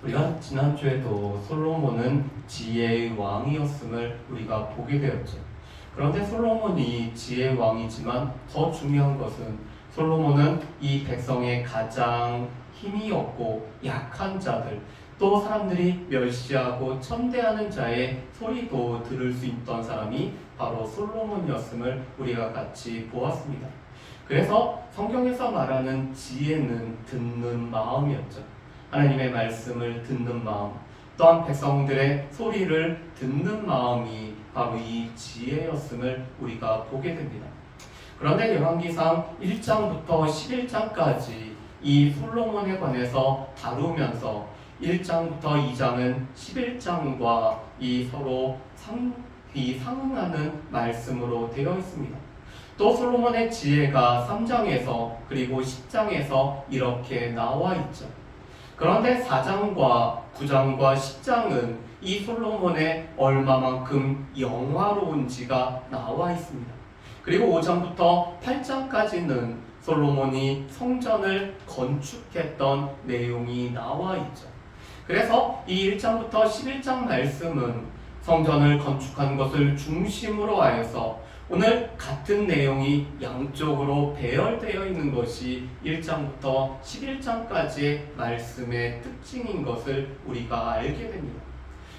우리가 지난주에도 솔로몬은 지혜의 왕이었음을 우리가 보게 되었죠. 그런데 솔로몬이 지혜의 왕이지만 더 중요한 것은 솔로몬은 이 백성의 가장 힘이 없고 약한 자들, 또 사람들이 멸시하고 천대하는 자의 소리도 들을 수 있던 사람이 바로 솔로몬이었음을 우리가 같이 보았습니다. 그래서 성경에서 말하는 지혜는 듣는 마음이었죠. 하나님의 말씀을 듣는 마음, 또한 백성들의 소리를 듣는 마음이 바로 이 지혜였음을 우리가 보게 됩니다. 그런데 열왕기상 1장부터 11장까지 이 솔로몬에 관해서 다루면서 1장부터 2장은 11장과 이 서로 상응하는 말씀으로 되어 있습니다. 또 솔로몬의 지혜가 3장에서 그리고 10장에서 이렇게 나와 있죠. 그런데 4장과 9장과 10장은 이 솔로몬의 얼마만큼 영화로운지가 나와 있습니다. 그리고 5장부터 8장까지는 솔로몬이 성전을 건축했던 내용이 나와 있죠. 그래서 이 1장부터 11장 말씀은 성전을 건축한 것을 중심으로 하여서 오늘 같은 내용이 양쪽으로 배열되어 있는 것이 1장부터 11장까지의 말씀의 특징인 것을 우리가 알게 됩니다.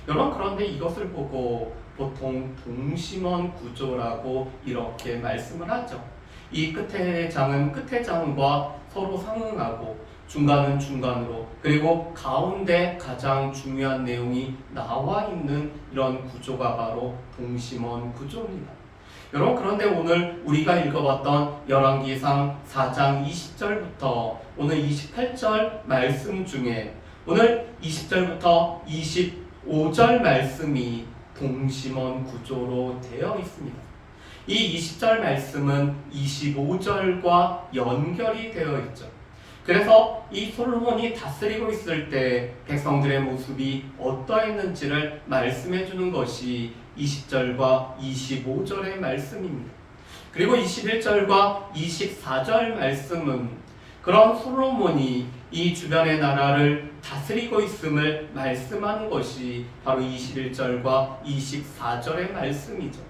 여러분, 그런데 이것을 보고 보통 동심원 구조라고 이렇게 말씀을 하죠. 이 끝의 장은 끝의 장과 서로 상응하고 중간은 중간으로, 그리고 가운데 가장 중요한 내용이 나와 있는 이런 구조가 바로 동심원 구조입니다. 여러분, 그런데 오늘 우리가 읽어봤던 열왕기상 4장 20절부터 오늘 28절 말씀 중에 오늘 20절부터 25절 말씀이 동심원 구조로 되어 있습니다. 이 20절 말씀은 25절과 연결이 되어 있죠. 그래서 이 솔로몬이 다스리고 있을 때 백성들의 모습이 어떠했는지를 말씀해 주는 것이 20절과 25절의 말씀입니다. 그리고 21절과 24절 말씀은 그런 솔로몬이 이 주변의 나라를 다스리고 있음을 말씀하는 것이 바로 21절과 24절의 말씀이죠.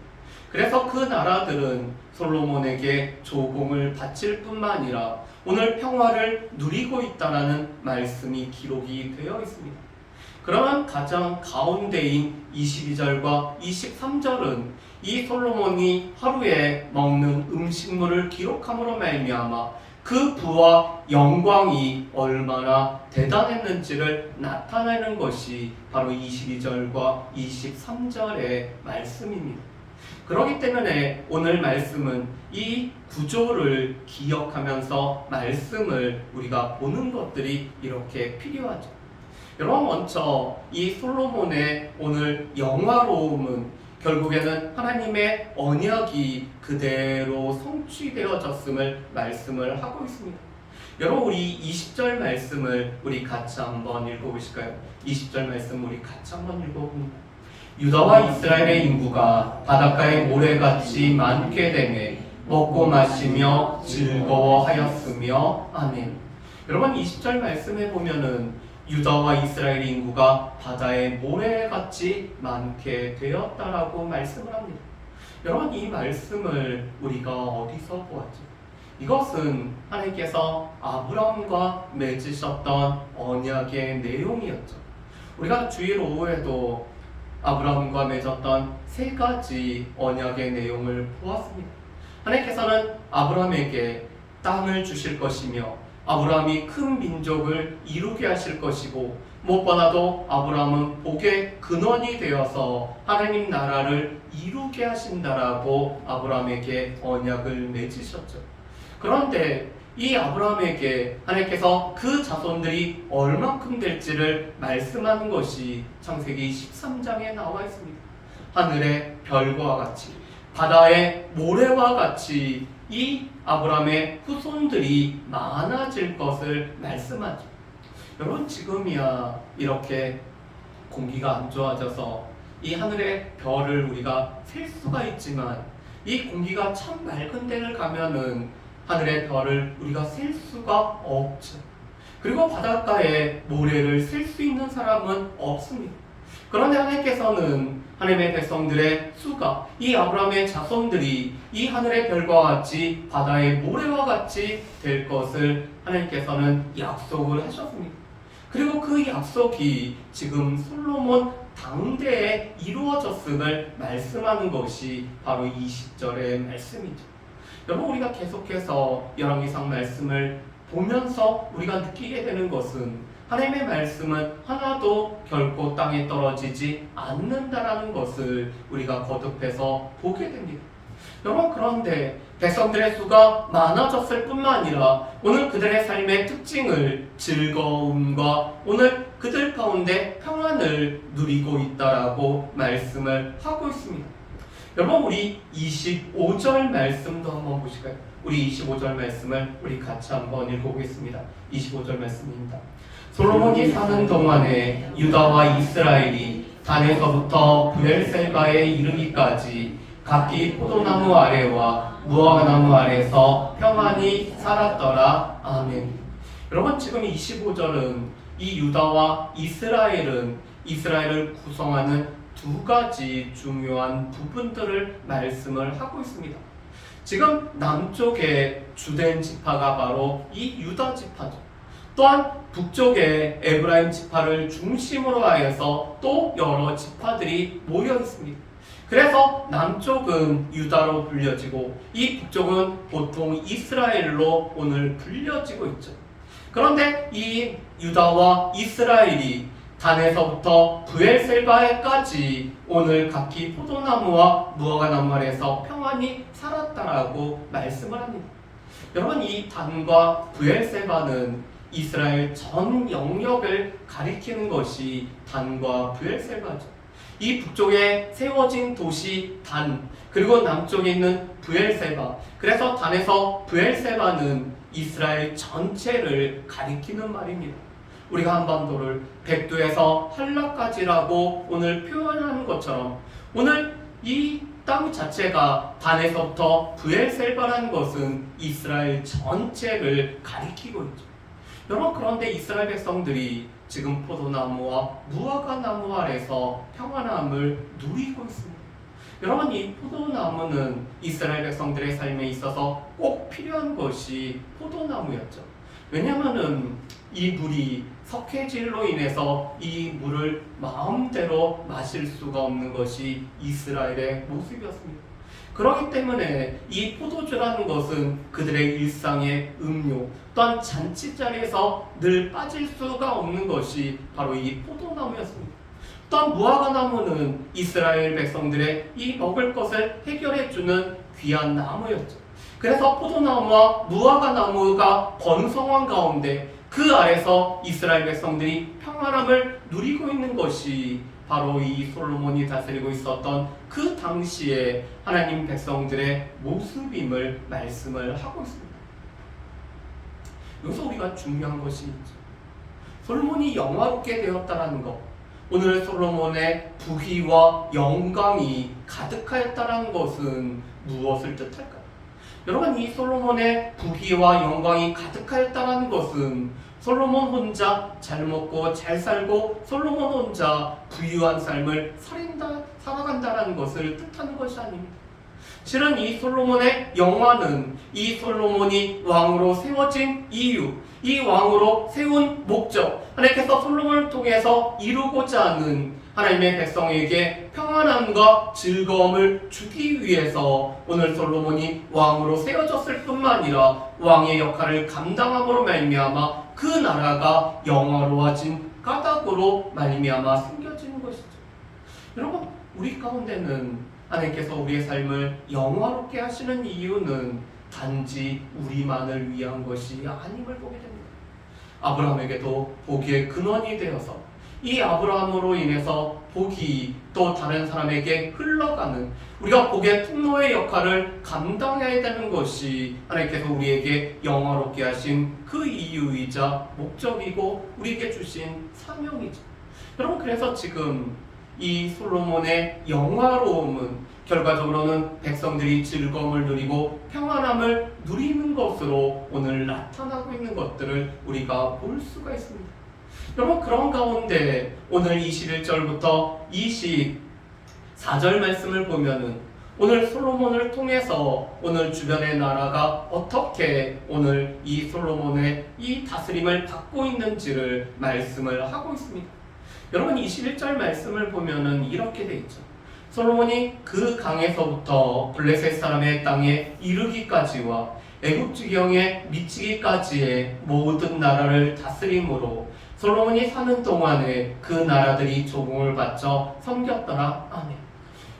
그래서 그 나라들은 솔로몬에게 조공을 바칠 뿐만 아니라 오늘 평화를 누리고 있다는 말씀이 기록이 되어 있습니다. 그러면 가장 가운데인 22절과 23절은 이 솔로몬이 하루에 먹는 음식물을 기록함으로 말미암아 그 부와 영광이 얼마나 대단했는지를 나타내는 것이 바로 22절과 23절의 말씀입니다. 그렇기 때문에 오늘 말씀은 이 구조를 기억하면서 말씀을 우리가 보는 것들이 이렇게 필요하죠. 여러분, 먼저 이 솔로몬의 오늘 영화로움은 결국에는 하나님의 언약이 그대로 성취되어졌음을 말씀을 하고 있습니다. 여러분, 우리 20절 말씀을 우리 같이 한번 읽어보실까요? 20절 말씀 우리 같이 한번 읽어봅니다. 유다와 이스라엘의 인구가 바닷가의 모래같이 많게 되매 먹고 마시며 즐거워하였으며 아멘. 여러분, 20절 말씀에 보면은 유다와 이스라엘 인구가 바다의 모래같이 많게 되었다라고 말씀을 합니다. 여러분, 이 말씀을 우리가 어디서 보았죠? 이것은 하나님께서 아브라함과 맺으셨던 언약의 내용이었죠. 우리가 주일 오후에도 아브라함과 맺었던 세 가지 언약의 내용을 보았습니다. 하나님께서는 아브라함에게 땅을 주실 것이며 아브라함이 큰 민족을 이루게 하실 것이고 무엇보다도 아브라함은 복의 근원이 되어서 하나님 나라를 이루게 하신다라고 아브라함에게 언약을 맺으셨죠. 그런데 이 아브라함에게 하나님께서 그 자손들이 얼만큼 될지를 말씀하는 것이 창세기 13장에 나와 있습니다. 하늘의 별과 같이 바다의 모래와 같이 이 아브라함의 후손들이 많아질 것을 말씀하죠. 여러분, 지금이야 이렇게 공기가 안 좋아져서 이 하늘의 별을 우리가 셀 수가 있지만 이 공기가 참 맑은 데를 가면은 하늘의 별을 우리가 셀 수가 없죠. 그리고 바닷가에 모래를 셀 수 있는 사람은 없습니다. 그런데 하나님께서는 하나님의 백성들의 수가, 이 아브라함의 자손들이 이 하늘의 별과 같이 바다의 모래와 같이 될 것을 하나님께서는 약속을 하셨습니다. 그리고 그 약속이 지금 솔로몬 당대에 이루어졌음을 말씀하는 것이 바로 이 10절의 말씀이죠. 여러분, 우리가 계속해서 열왕기상 말씀을 보면서 우리가 느끼게 되는 것은 하나님의 말씀은 하나도 결코 땅에 떨어지지 않는다라는 것을 우리가 거듭해서 보게 됩니다. 여러분, 그런데 백성들의 수가 많아졌을 뿐만 아니라 오늘 그들의 삶의 특징을 즐거움과 오늘 그들 가운데 평안을 누리고 있다라고 말씀을 하고 있습니다. 여러분, 우리 25절 말씀도 한번 보실까요? 우리 25절 말씀을 우리 같이 한번 읽어보겠습니다. 25절 말씀입니다. 솔로몬이 사는 동안에 유다와 이스라엘이 단에서부터 브엘세바에 이르기까지 각기 포도나무 아래와 무화과나무 아래에서 평안히 살았더라. 아멘. 여러분, 지금 25절은 이 유다와 이스라엘을 구성하는 두 가지 중요한 부분들을 말씀을 하고 있습니다. 지금 남쪽의 주된 지파가 바로 이 유다 지파죠. 또한 북쪽의 에브라임 지파를 중심으로 하여서 또 여러 지파들이 모여 있습니다. 그래서 남쪽은 유다로 불려지고 이 북쪽은 보통 이스라엘로 오늘 불려지고 있죠. 그런데 이 유다와 이스라엘이 단에서부터 브엘셀바에까지 오늘 각기 포도나무와 무화과나무 아래에서 평안히 살았다라고 말씀을 합니다. 여러분, 이 단과 브엘세바는 이스라엘 전 영역을 가리키는 것이 단과 브엘세바죠. 이 북쪽에 세워진 도시 단, 그리고 남쪽에 있는 브엘세바. 그래서 단에서 브엘세바는 이스라엘 전체를 가리키는 말입니다. 우리가 한반도를 백두에서 한라까지라고 오늘 표현하는 것처럼 오늘 이 땅 자체가 단에서부터 브엘셀바라는 것은 이스라엘 전체를 가리키고 있죠. 여러분, 그런데 이스라엘 백성들이 지금 포도나무와 무화과나무 아래서 평안함을 누리고 있습니다. 여러분, 이 포도나무는 이스라엘 백성들의 삶에 있어서 꼭 필요한 것이 포도나무였죠. 왜냐하면 이 물이 석회질로 인해서 이 물을 마음대로 마실 수가 없는 것이 이스라엘의 모습이었습니다. 그렇기 때문에 이 포도주라는 것은 그들의 일상의 음료, 또한 잔치 자리에서 늘 빠질 수가 없는 것이 바로 이 포도나무였습니다. 또한 무화과나무는 이스라엘 백성들의 이 먹을 것을 해결해주는 귀한 나무였죠. 그래서 포도나무와 무화과나무가 번성한 가운데 그 아래서 이스라엘 백성들이 평안함을 누리고 있는 것이 바로 이 솔로몬이 다스리고 있었던 그 당시에 하나님 백성들의 모습임을 말씀을 하고 있습니다. 여기서 우리가 중요한 것이 있죠. 솔로몬이 영화롭게 되었다는 것, 오늘 솔로몬의 부귀와 영광이 가득하였다는 것은 무엇을 뜻할까요? 여러분, 이 솔로몬의 부귀와 영광이 가득하였다는 것은 솔로몬 혼자 잘 먹고 잘 살고 솔로몬 혼자 부유한 삶을 살아간다는 것을 뜻하는 것이 아닙니다. 실은 이 솔로몬의 영화는 이 솔로몬이 왕으로 세워진 이유, 이 왕으로 세운 목적, 하나님께서 솔로몬을 통해서 이루고자 하는 하나님의 백성에게 평안함과 즐거움을 주기 위해서 오늘 솔로몬이 왕으로 세워졌을 뿐만 아니라 왕의 역할을 감당함으로 말미암아 그 나라가 영화로워진 까닭으로 말미암아 숨겨지는 것이죠. 여러분, 우리 가운데는 하나님께서 우리의 삶을 영화롭게 하시는 이유는 단지 우리만을 위한 것이 아님을 보게 됩니다. 아브라함에게도 복의 근원이 되어서 이 아브라함으로 인해서 복이 또 다른 사람에게 흘러가는, 우리가 복의 통로의 역할을 감당해야 되는 것이 하나님께서 우리에게 영화롭게 하신 그 이유이자 목적이고 우리에게 주신 사명이죠. 여러분, 그래서 지금 이 솔로몬의 영화로움은 결과적으로는 백성들이 즐거움을 누리고 평안함을 누리는 것으로 오늘 나타나고 있는 것들을 우리가 볼 수가 있습니다. 여러분 그런 가운데 오늘 21절부터 24절 말씀을 보면은 오늘 솔로몬을 통해서 오늘 주변의 나라가 어떻게 오늘 이 솔로몬의 이 다스림을 받고 있는지를 말씀을 하고 있습니다. 여러분 21절 말씀을 보면은 이렇게 돼 있죠. 솔로몬이 그 강에서부터 블레셋 사람의 땅에 이르기까지와 애굽 지경에 미치기까지의 모든 나라를 다스림으로 솔로몬이 사는 동안에 그 나라들이 조공을 바쳐 섬겼더라. 아멘.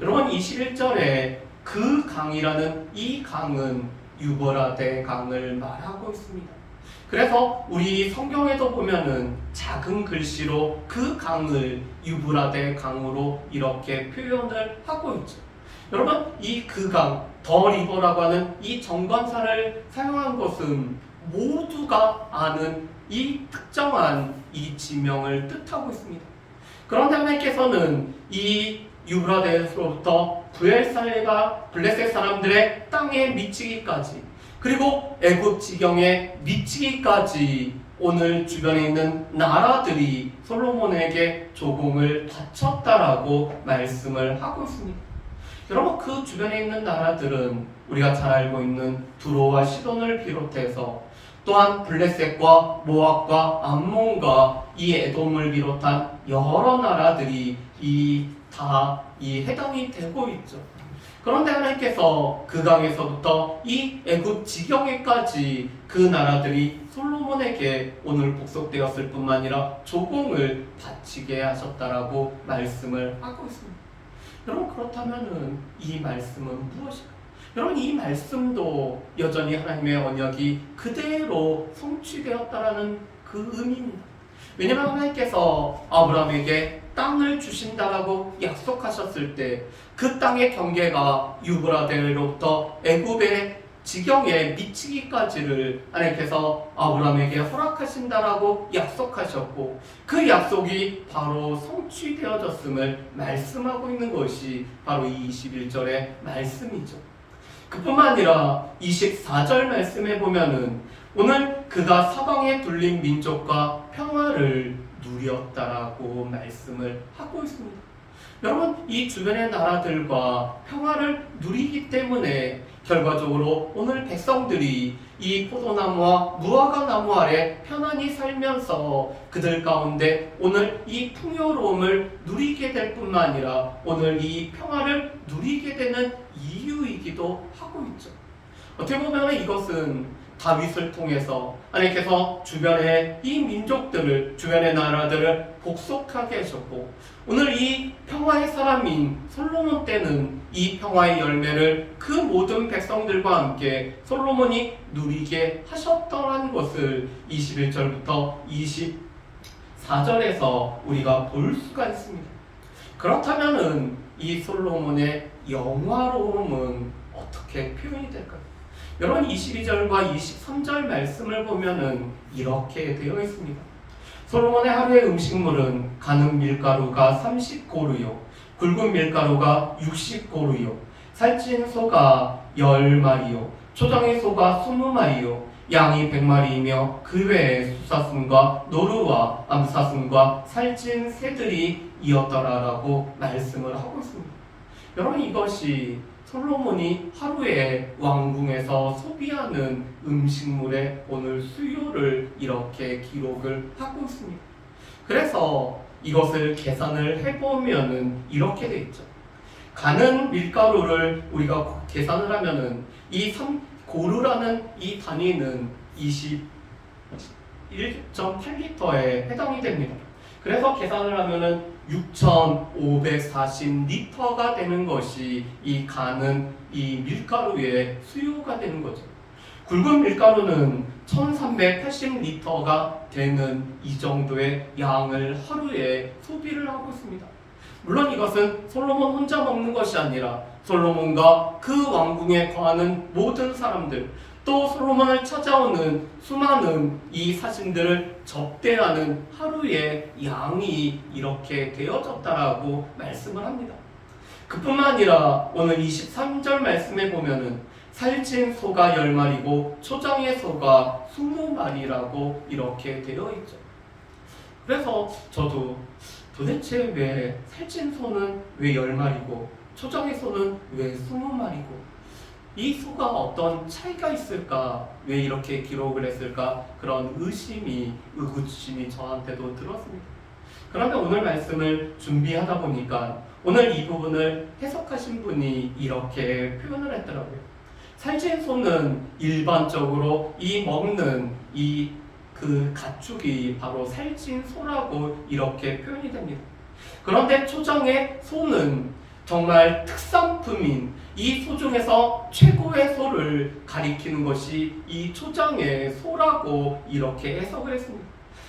여러분 21절에 그 강이라는 이 강은 유브라데 강을 말하고 있습니다. 그래서 우리 성경에도 보면은 작은 글씨로 그 강을 유브라데 강으로 이렇게 표현을 하고 있죠. 여러분 이 그 강, 더 리버라고 하는 이 정관사를 사용한 것은 모두가 아는 이 특정한 이 지명을 뜻하고 있습니다. 그런데 하나님께서는 이 유브라데에서부터 부엘살레가 블레셋 사람들의 땅에 미치기까지 그리고 애굽 지경에 미치기까지 오늘 주변에 있는 나라들이 솔로몬에게 조공을 바쳤다라고 말씀을 하고 있습니다. 여러분 그 주변에 있는 나라들은 우리가 잘 알고 있는 두로와 시돈을 비롯해서 또한 블레셋과 모압과 암몬과 이 에돔을 비롯한 여러 나라들이 다 해당이 되고 있죠. 그런데 하나님께서 그 강에서부터 이 애굽 지경에까지 그 나라들이 솔로몬에게 오늘 복속되었을 뿐만 아니라 조공을 바치게 하셨다라고 말씀을 하고 있습니다. 여러분 그렇다면은 이 말씀은 무엇일까요? 여러분 이 말씀도 여전히 하나님의 언약이 그대로 성취되었다라는 그 의미입니다. 왜냐하면 하나님께서 아브라함에게 땅을 주신다라고 약속하셨을 때 그 땅의 경계가 유브라데로부터 애굽의 지경에 미치기까지를 하나님께서 아브라함에게 허락하신다라고 약속하셨고 그 약속이 바로 성취되어졌음을 말씀하고 있는 것이 바로 이 21절의 말씀이죠. 그뿐만 아니라 24절 말씀에 보면은 오늘 그가 사방에 둘린 민족과 평화를 누렸다라고 말씀을 하고 있습니다. 여러분 이 주변의 나라들과 평화를 누리기 때문에 결과적으로 오늘 백성들이 이 포도나무와 무화과 나무 아래 편안히 살면서 그들 가운데 오늘 이 풍요로움을 누리게 될 뿐만 아니라 오늘 이 평화를 누리게 되는 이유이기도 하고 있죠. 어떻게 보면 이것은 다윗을 통해서 하나님께서 주변의 이 민족들을 주변의 나라들을 복속하게 하셨고 오늘 이 평화의 사람인 솔로몬 때는 이 평화의 열매를 그 모든 백성들과 함께 솔로몬이 누리게 하셨다는 것을 21절부터 24절에서 우리가 볼 수가 있습니다. 그렇다면은 이 솔로몬의 영화로움은 어떻게 표현이 될까요? 여러분 22절과 23절 말씀을 보면은 이렇게 되어 있습니다. 솔로몬의 하루의 음식물은 가는 밀가루가 30고루요 굵은 밀가루가 60고루요 살찐 소가 10마리요 초장의 소가 20마리요 양이 100마리이며 그 외에 수사슴과 노루와 암사슴과 살찐 새들이 이었더라라고 말씀을 하고 있습니다. 여러분 이것이 솔로몬이 하루에 왕궁에서 소비하는 음식물의 오늘 수요를 이렇게 기록을 하고 있습니다. 그래서 이것을 계산을 해보면은 이렇게 돼 있죠. 가는 밀가루를 우리가 계산을 하면은 이 3고루라는 이 단위는 21.8리터에 해당이 됩니다. 그래서 계산을 하면은 6,540리터가 되는 것이 이 가는 이 밀가루의 수요가 되는 거죠. 굵은 밀가루는 1,380리터가 되는 이 정도의 양을 하루에 소비를 하고 있습니다. 물론 이것은 솔로몬 혼자 먹는 것이 아니라 솔로몬과 그 왕궁에 거하는 모든 사람들 또 솔로몬을 찾아오는 수많은 이 사신들을 접대하는 하루의 양이 이렇게 되어졌다라고 말씀을 합니다. 그뿐만 아니라 오늘 23절 말씀에 보면은 살찐 소가 10마리고 초장의 소가 20마리라고 이렇게 되어 있죠. 그래서 저도 도대체 왜 살찐 소는 왜 10마리고 초장의 소는 왜 20마리고 이 소가 어떤 차이가 있을까? 왜 이렇게 기록을 했을까? 그런 의구심이 저한테도 들었습니다. 그런데 오늘 말씀을 준비하다 보니까 오늘 이 부분을 해석하신 분이 이렇게 표현을 했더라고요. 살찐 소는 일반적으로 이 먹는 그 가축이 바로 살찐 소라고 이렇게 표현이 됩니다. 그런데 초장의 소는 정말 특산품인 이 소 중에서 최고의 소를 가리키는 것이 이 초장의 소라고 이렇게 해석을 했습니다.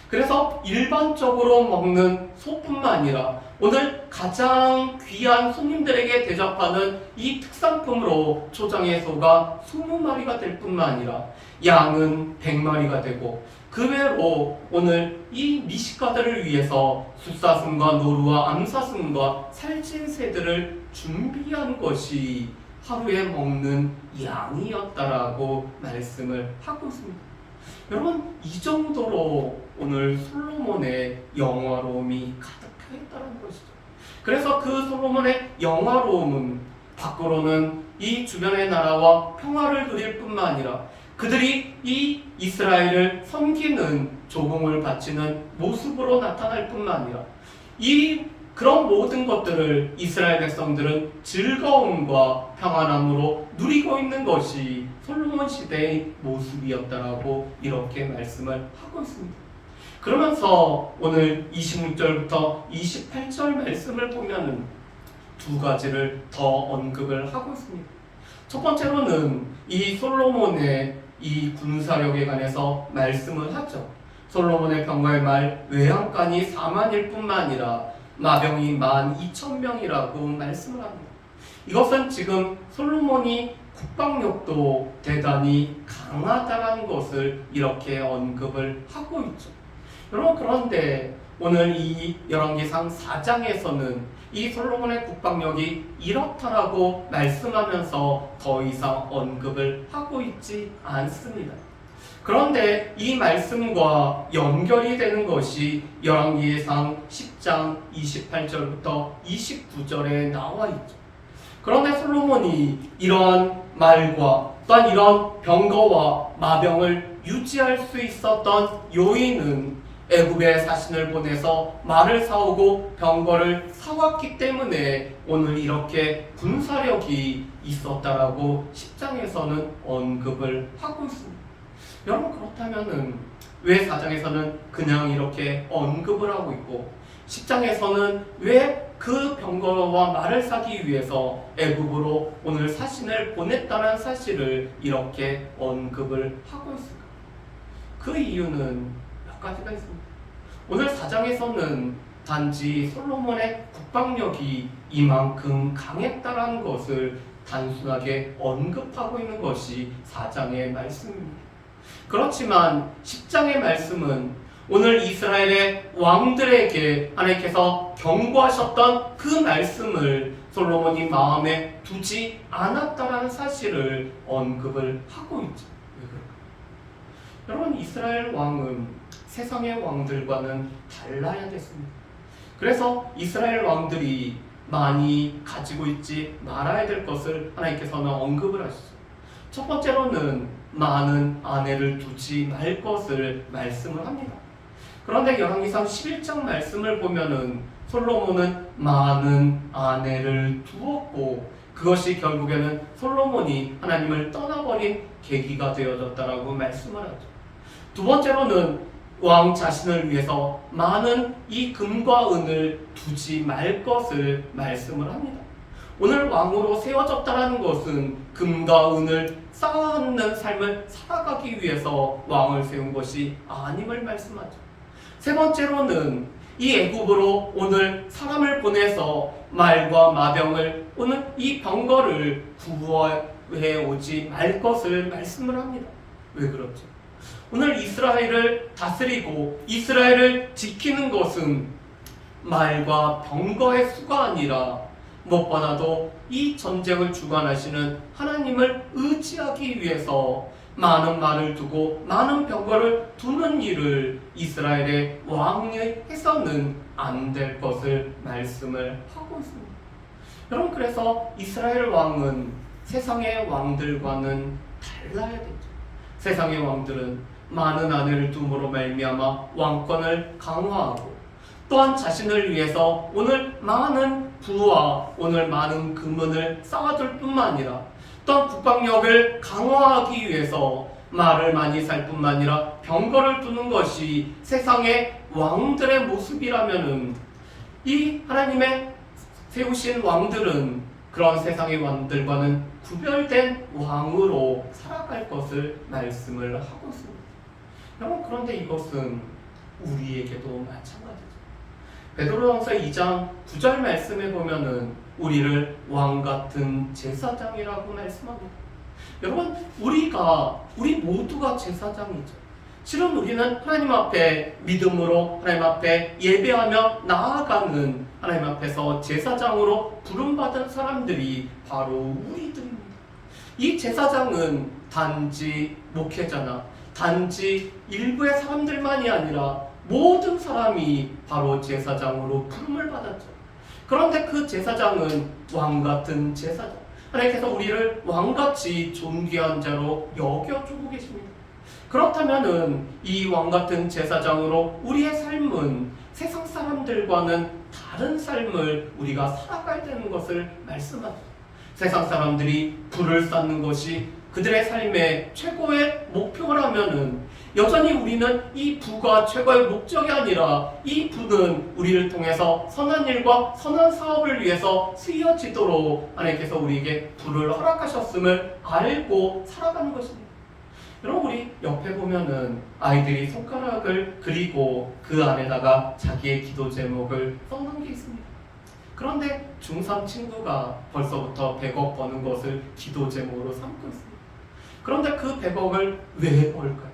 그래서 일반적으로 먹는 소뿐만 아니라 오늘 가장 귀한 손님들에게 대접하는 이 특산품으로 초장의 소가 20마리가 될 뿐만 아니라 양은 100마리가 되고 그 외로 오늘 이 미식가들을 위해서 숫사슴과 노루와 암사슴과 살찐 새들을 준비한 것이 하루에 먹는 양이었다라고 말씀을 하고 있습니다. 여러분, 이 정도로 오늘 솔로몬의 영화로움이 가득했다는 것이죠. 그래서 그 솔로몬의 영화로움은 밖으로는 이 주변의 나라와 평화를 누릴 뿐만 아니라 그들이 이 이스라엘을 섬기는 조공을 바치는 모습으로 나타날 뿐만 아니라 그런 모든 것들을 이스라엘 백성들은 즐거움과 평안함으로 누리고 있는 것이 솔로몬 시대의 모습이었다라고 이렇게 말씀을 하고 있습니다. 그러면서 오늘 26절부터 28절 말씀을 보면은 두 가지를 더 언급을 하고 있습니다. 첫 번째로는 이 솔로몬의 이 군사력에 관해서 말씀을 하죠. 솔로몬의 병거의 말 외양간이 4만일 뿐만 아니라 마병이 12,000명이라고 말씀을 합니다. 이것은 지금 솔로몬이 국방력도 대단히 강하다는 것을 이렇게 언급을 하고 있죠. 여러분, 그런데 오늘 이 열왕기상 4장에서는 이 솔로몬의 국방력이 이렇다라고 말씀하면서 더 이상 언급을 하고 있지 않습니다. 그런데 이 말씀과 연결이 되는 것이 열왕기상 10장 28절부터 29절에 나와 있죠. 그런데 솔로몬이 이러한 말과 또한 이런 병거와 마병을 유지할 수 있었던 요인은 애굽에 사신을 보내서 말을 사오고 병거를 사왔기 때문에 오늘 이렇게 군사력이 있었다라고 10장에서는 언급을 하고 있습니다. 여러분, 그렇다면은 왜 4장에서는 그냥 이렇게 언급을 하고 있고 10장에서는 왜 그 병거와 말을 사기 위해서 애굽으로 오늘 사신을 보냈다는 사실을 이렇게 언급을 하고 있을까? 그 이유는 몇 가지가 있습니다. 오늘 4장에서는 단지 솔로몬의 국방력이 이만큼 강했다는 것을 단순하게 언급하고 있는 것이 4장의 말씀입니다. 그렇지만 10장의 말씀은 오늘 이스라엘의 왕들에게 하나님께서 경고하셨던 그 말씀을 솔로몬이 마음에 두지 않았다는 사실을 언급을 하고 있죠. 왜 그럴까요? 여러분, 이스라엘 왕은 세상의 왕들과는 달라야 됐습니다. 그래서 이스라엘 왕들이 많이 가지고 있지 말아야 될 것을 하나님께서는 언급을 하시죠. 첫 번째로는 많은 아내를 두지 말 것을 말씀을 합니다. 그런데 열왕기상 11장 말씀을 보면은 솔로몬은 많은 아내를 두었고 그것이 결국에는 솔로몬이 하나님을 떠나버린 계기가 되어졌다라고 말씀을 하죠. 두 번째로는 왕 자신을 위해서 많은 이 금과 은을 두지 말 것을 말씀을 합니다. 오늘 왕으로 세워졌다는 것은 금과 은을 쌓아놓는 삶을 살아가기 위해서 왕을 세운 것이 아님을 말씀하죠. 세 번째로는 이 애굽으로 오늘 사람을 보내서 말과 마병을 오늘 이 병거를 구호해 오지 말 것을 말씀을 합니다. 왜 그렇죠? 오늘 이스라엘을 다스리고 이스라엘을 지키는 것은 말과 병거의 수가 아니라 무엇보다도 이 전쟁을 주관하시는 하나님을 의지하기 위해서 많은 말을 두고 많은 병거를 두는 일을 이스라엘의 왕이 해서는 안 될 것을 말씀을 하고 있습니다. 여러분, 그래서 이스라엘 왕은 세상의 왕들과는 달라야 되죠. 세상의 왕들은 많은 아내를 둠으로 말미암아 왕권을 강화하고 또한 자신을 위해서 오늘 많은 부와 오늘 많은 금은을 쌓아둘 뿐만 아니라 또한 국방력을 강화하기 위해서 말을 많이 살 뿐만 아니라 병거를 두는 것이 세상의 왕들의 모습이라면은 이 하나님의 세우신 왕들은 그런 세상의 왕들과는 구별된 왕으로 살아갈 것을 말씀을 하고 있습니다. 여러분, 그런데 이것은 우리에게도 마찬가지죠. 베드로전서 2장 9절 말씀에 보면은 우리를 왕같은 제사장이라고 말씀합니다. 여러분, 우리 모두가 제사장이죠. 실은 우리는 하나님 앞에 믿음으로 하나님 앞에 예배하며 나아가는 하나님 앞에서 제사장으로 부름받은 사람들이 바로 우리들입니다. 이 제사장은 단지 목회자나 단지 일부의 사람들만이 아니라 모든 사람이 바로 제사장으로 부름을 받았죠. 그런데 그 제사장은 왕같은 제사장, 하나님께서 우리를 왕같이 존귀한 자로 여겨주고 계십니다. 그렇다면은 이 왕같은 제사장으로 우리의 삶은 세상 사람들과는 다른 삶을 우리가 살아가야 되는 것을 말씀하죠. 세상 사람들이 부를 쌓는 것이 그들의 삶의 최고의 목표라면은 여전히 우리는 이 부가 최고의 목적이 아니라 이 부는 우리를 통해서 선한 일과 선한 사업을 위해서 쓰여지도록 하나님께서 우리에게 부를 허락하셨음을 알고 살아가는 것입니다. 여러분, 우리 옆에 보면은 아이들이 손가락을 그리고 그 안에다가 자기의 기도 제목을 써놓은 게 있습니다. 그런데 중3 친구가 벌써부터 100억 버는 것을 기도 제목으로 삼고 있습니다. 그런데 그 100억을 왜 벌까요?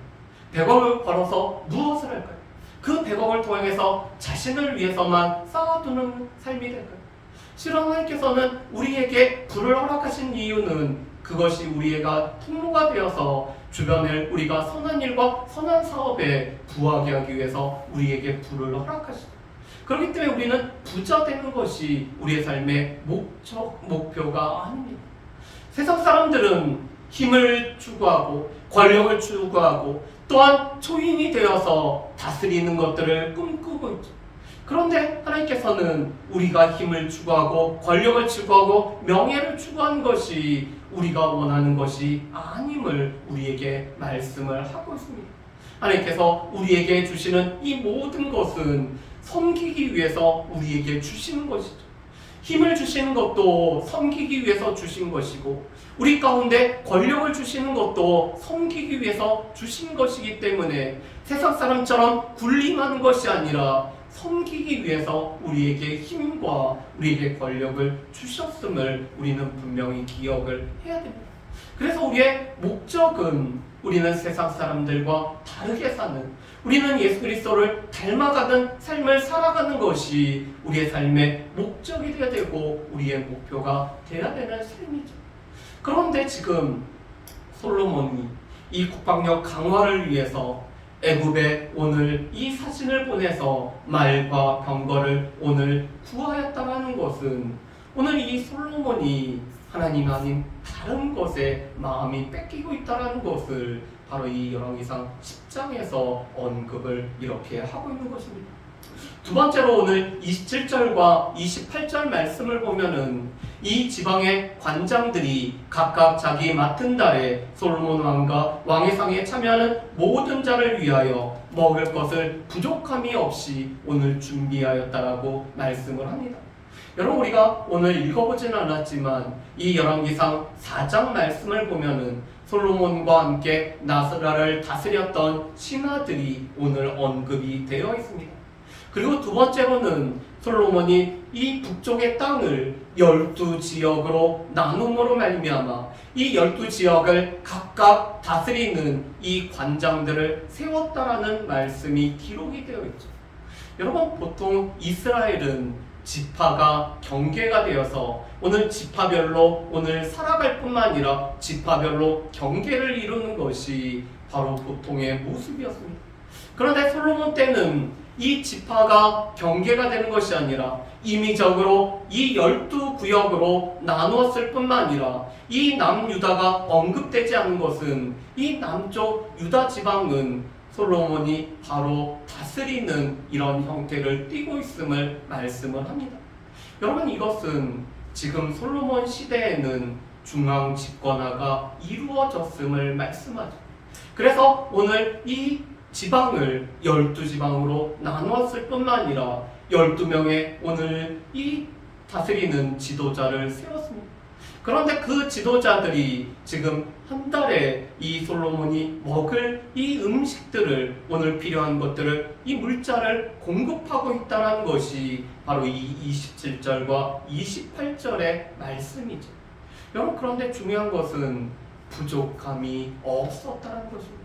100억을 벌어서 무엇을 할까요? 그 100억을 통해서 자신을 위해서만 쌓아두는 삶이 될까요? 실은 하나님께서는 우리에게 부를 허락하신 이유는 그것이 우리가 통로가 되어서 주변을 우리가 선한 일과 선한 사업에 부하게 하기 위해서 우리에게 부를 허락하시죠. 그렇기 때문에 우리는 부자 되는 것이 우리의 삶의 목표가 아닙니다. 세상 사람들은 힘을 추구하고 권력을 추구하고 또한 초인이 되어서 다스리는 것들을 꿈꾸고 있죠. 그런데 하나님께서는 우리가 힘을 추구하고 권력을 추구하고 명예를 추구하는 것이 우리가 원하는 것이 아님을 우리에게 말씀을 하고 있습니다. 하나님께서 우리에게 주시는 이 모든 것은 섬기기 위해서 우리에게 주시는 것이죠. 힘을 주시는 것도 섬기기 위해서 주신 것이고 우리 가운데 권력을 주시는 것도 섬기기 위해서 주신 것이기 때문에 세상 사람처럼 군림하는 것이 아니라 섬기기 위해서 우리에게 힘과 우리에게 권력을 주셨음을 우리는 분명히 기억을 해야 됩니다. 그래서 우리의 목적은 우리는 세상 사람들과 다르게 사는, 우리는 예수 그리스도를 닮아가는 삶을 살아가는 것이 우리의 삶의 목적이 되어야 되고 우리의 목표가 되어야 되는 삶이죠. 그런데 지금 솔로몬이 이 국방력 강화를 위해서 애굽에 오늘 이 사진을 보내서 말과 병거를 오늘 구하였다는 것은 오늘 이 솔로몬이 하나님 아닌 다른 것에 마음이 뺏기고 있다는 것을 바로 이 열왕기상 10장에서 언급을 이렇게 하고 있는 것입니다. 두 번째로 오늘 27절과 28절 말씀을 보면은 이 지방의 관장들이 각각 자기 맡은 달에 솔로몬 왕과 왕의 상에 참여하는 모든 자를 위하여 먹을 것을 부족함이 없이 오늘 준비하였다라고 말씀을 합니다. 여러분, 우리가 오늘 읽어보지는 않았지만 이 열왕기상 4장 말씀을 보면은 솔로몬과 함께 나사라를 다스렸던 신하들이 오늘 언급이 되어 있습니다. 그리고 두 번째로는 솔로몬이 이 북쪽의 땅을 12지역으로 나눔으로 말미암아 이 12지역을 각각 다스리는 이 관장들을 세웠다라는 말씀이 기록이 되어 있죠. 여러분, 보통 이스라엘은 지파가 경계가 되어서 오늘 지파별로 오늘 살아갈 뿐만 아니라 지파별로 경계를 이루는 것이 바로 보통의 모습이었습니다. 그런데 솔로몬 때는 이 지파가 경계가 되는 것이 아니라 임의적으로 이 12구역으로 나누었을 뿐만 아니라 이 남유다가 언급되지 않은 것은 이 남쪽 유다 지방은 솔로몬이 바로 다스리는 이런 형태를 띠고 있음을 말씀을 합니다. 여러분, 이것은 지금 솔로몬 시대에는 중앙 집권화가 이루어졌음을 말씀하죠. 그래서 오늘 이 지방을 12지방으로 나누었을 뿐만 아니라 12명의 오늘 이 다스리는 지도자를 세웠습니다. 그런데 그 지도자들이 지금 한 달에 이 솔로몬이 먹을 이 음식들을 오늘 필요한 것들을 이 물자를 공급하고 있다는 것이 바로 이 27절과 28절의 말씀이죠. 여러분, 그런데 중요한 것은 부족함이 없었다는 것입니다.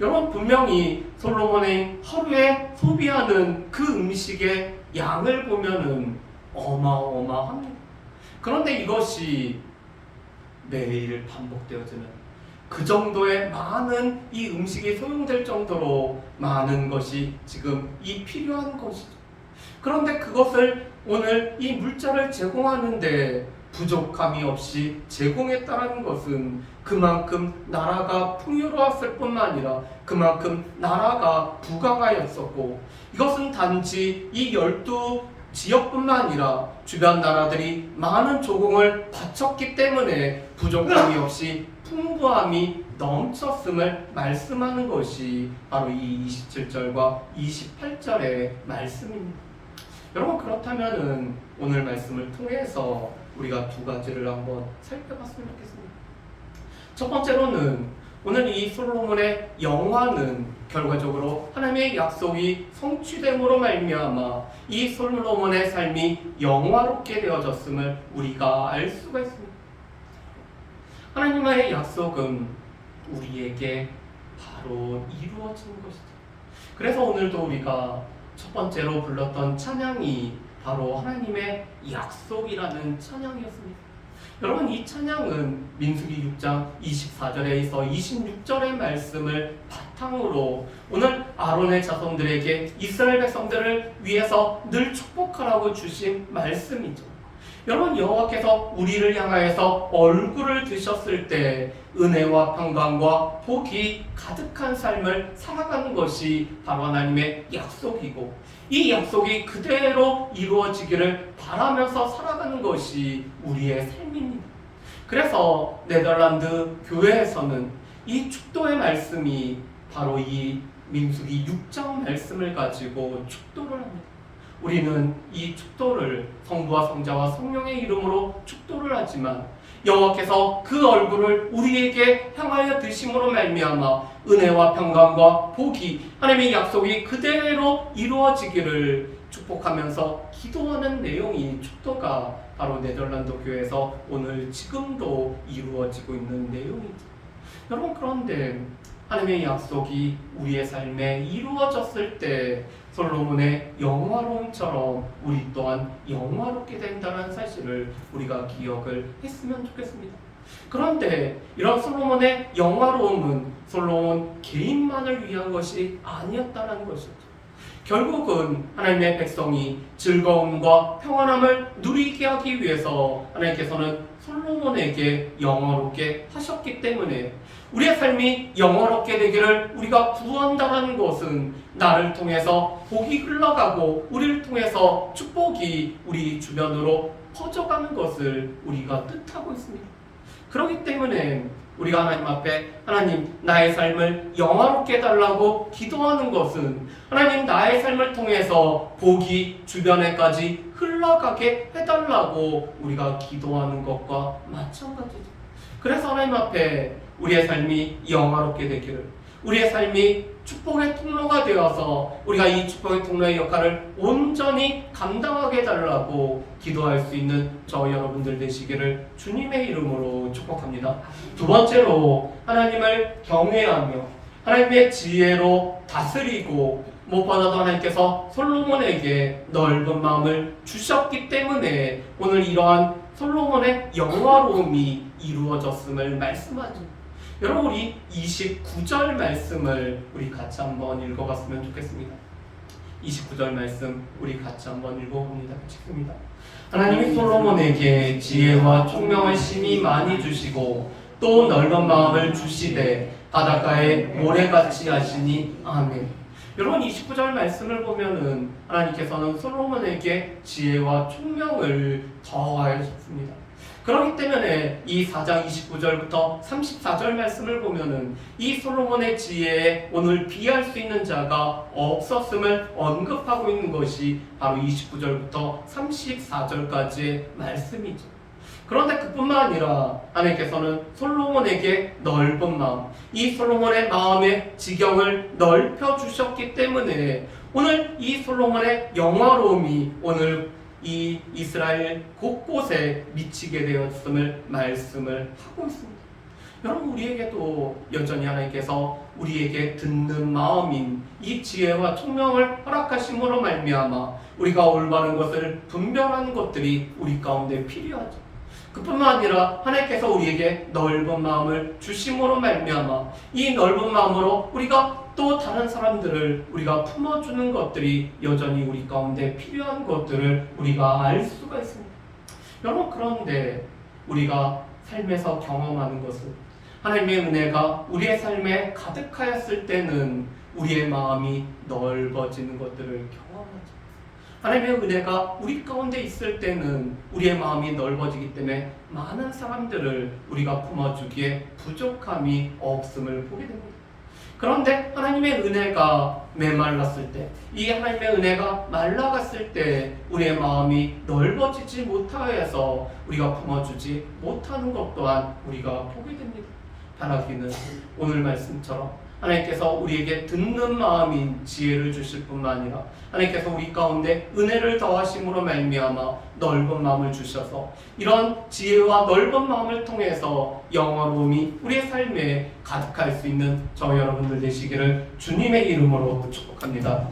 여러분, 분명히 솔로몬이 하루에 소비하는 그 음식의 양을 보면은 어마어마합니다. 그런데 이것이 매일 반복되어지는 그 정도의 많은 이 음식이 소용될 정도로 많은 것이 지금 이 필요한 것이죠. 그런데 그것을 오늘 이 물자를 제공하는데 부족함이 없이 제공했다는 것은 그만큼 나라가 풍요로웠을 뿐만 아니라 그만큼 나라가 부강하였었고, 이것은 단지 이 12지역뿐만 아니라 주변 나라들이 많은 조공을 바쳤기 때문에 부족함이 없이 풍부함이 넘쳤음을 말씀하는 것이 바로 이 27절과 28절의 말씀입니다. 여러분, 그렇다면은 오늘 말씀을 통해서 우리가 두 가지를 한번 살펴봤으면 좋겠습니다. 첫 번째로는 오늘 이 솔로몬의 영화는 결과적으로 하나님의 약속이 성취됨으로 말미암아 이 솔로몬의 삶이 영화롭게 되어졌음을 우리가 알 수가 있습니다. 하나님의 약속은 우리에게 바로 이루어지는 것이죠. 그래서 오늘도 우리가 첫 번째로 불렀던 찬양이 바로 하나님의 약속이라는 찬양이었습니다. 여러분, 이 찬양은 민수기 6장 24절에서 26절의 말씀을 바탕으로 오늘 아론의 자손들에게 이스라엘 백성들을 위해서 늘 축복하라고 주신 말씀이죠. 여러분, 여호와께서 우리를 향하여서 얼굴을 드셨을 때 은혜와 평강과 복이 가득한 삶을 살아가는 것이 바로 하나님의 약속이고, 이 약속이 그대로 이루어지기를 바라면서 살아가는 것이 우리의 삶입니다. 그래서 네덜란드 교회에서는 이 축도의 말씀이 바로 이 민수기 6장 말씀을 가지고 축도를 합니다. 우리는 이 축도를 성부와 성자와 성령의 이름으로 축도를 하지만 여호와께서 그 얼굴을 우리에게 향하여 드심으로 말미암아 은혜와 평강과 복이 하나님의 약속이 그대로 이루어지기를 축복하면서 기도하는 내용이 축도가 바로 네덜란드 교회에서 오늘 지금도 이루어지고 있는 내용이죠. 여러분, 그런데 하나님의 약속이 우리의 삶에 이루어졌을 때 솔로몬의 영화로움처럼 우리 또한 영화롭게 된다는 사실을 우리가 기억을 했으면 좋겠습니다. 그런데 이런 솔로몬의 영화로움은 솔로몬 개인만을 위한 것이 아니었다는 것이죠. 결국은 하나님의 백성이 즐거움과 평안함을 누리게 하기 위해서 하나님께서는 솔로몬에게 영화롭게 하셨기 때문에 우리의 삶이 영화롭게 되기를 우리가 구한다는 것은 나를 통해서 복이 흘러가고 우리를 통해서 축복이 우리 주변으로 퍼져가는 것을 우리가 뜻하고 있습니다. 그렇기 때문에 우리가 하나님 앞에 하나님, 나의 삶을 영화롭게 해달라고 기도하는 것은 하나님, 나의 삶을 통해서 복이 주변에까지 흘러가게 해달라고 우리가 기도하는 것과 마찬가지죠. 그래서 하나님 앞에 우리의 삶이 영화롭게 되기를, 우리의 삶이 축복의 통로가 되어서 우리가 이 축복의 통로의 역할을 온전히 감당하게 해달라고 기도할 수 있는 저 여러분들 되시기를 주님의 이름으로 축복합니다. 두 번째로 하나님을 경외하며 하나님의 지혜로 다스리고 무엇보다도 하나님께서 솔로몬에게 넓은 마음을 주셨기 때문에 오늘 이러한 솔로몬의 영화로움이 이루어졌음을 말씀하죠. 여러분, 우리 29절 말씀을 우리 같이 한번 읽어봤으면 좋겠습니다. 29절 말씀 우리 같이 한번 읽어봅니다. 같이 읽습니다. 하나님이 솔로몬에게 지혜와 총명을 심히 많이 주시고 또 넓은 마음을 주시되 바닷가에 모래같이 하시니 아멘. 여러분, 29절 말씀을 보면은 하나님께서는 솔로몬에게 지혜와 총명을 더하셨습니다. 그렇기 때문에 이 4장 29절부터 34절 말씀을 보면은 이 솔로몬의 지혜에 오늘 비할 수 있는 자가 없었음을 언급하고 있는 것이 바로 29절부터 34절까지의 말씀이죠. 그런데 그뿐만 아니라 하나님께서는 솔로몬에게 넓은 마음, 이 솔로몬의 마음의 지경을 넓혀 주셨기 때문에 오늘 이 솔로몬의 영화로움이 오늘 이 이스라엘 곳곳에 미치게 되었음을 말씀을 하고 있습니다. 여러분, 우리에게도 여전히 하나님께서 우리에게 듣는 마음인 이 지혜와 총명을 허락하심으로 말미암아 우리가 올바른 것을 분별하는 것들이 우리 가운데 필요하죠. 그뿐만 아니라 하나님께서 우리에게 넓은 마음을 주심으로 말미암아 이 넓은 마음으로 우리가 또 다른 사람들을 우리가 품어주는 것들이 여전히 우리 가운데 필요한 것들을 우리가 알 수가 있습니다. 여러분, 그런데 우리가 삶에서 경험하는 것은 하나님의 은혜가 우리의 삶에 가득하였을 때는 우리의 마음이 넓어지는 것들을 경험하죠. 하나님의 은혜가 우리 가운데 있을 때는 우리의 마음이 넓어지기 때문에 많은 사람들을 우리가 품어주기에 부족함이 없음을 보게 됩니다. 그런데 하나님의 은혜가 메말랐을 때, 이 하나님의 은혜가 말라갔을 때 우리의 마음이 넓어지지 못하여서 우리가 품어주지 못하는 것 또한 우리가 보게 됩니다. 바라기는 오늘 말씀처럼 하나님께서 우리에게 듣는 마음인 지혜를 주실 뿐만 아니라 하나님께서 우리 가운데 은혜를 더하심으로 말미암아 넓은 마음을 주셔서 이런 지혜와 넓은 마음을 통해서 영화로움이 우리의 삶에 가득할 수 있는 저희 여러분들 되시기를 주님의 이름으로 축복합니다.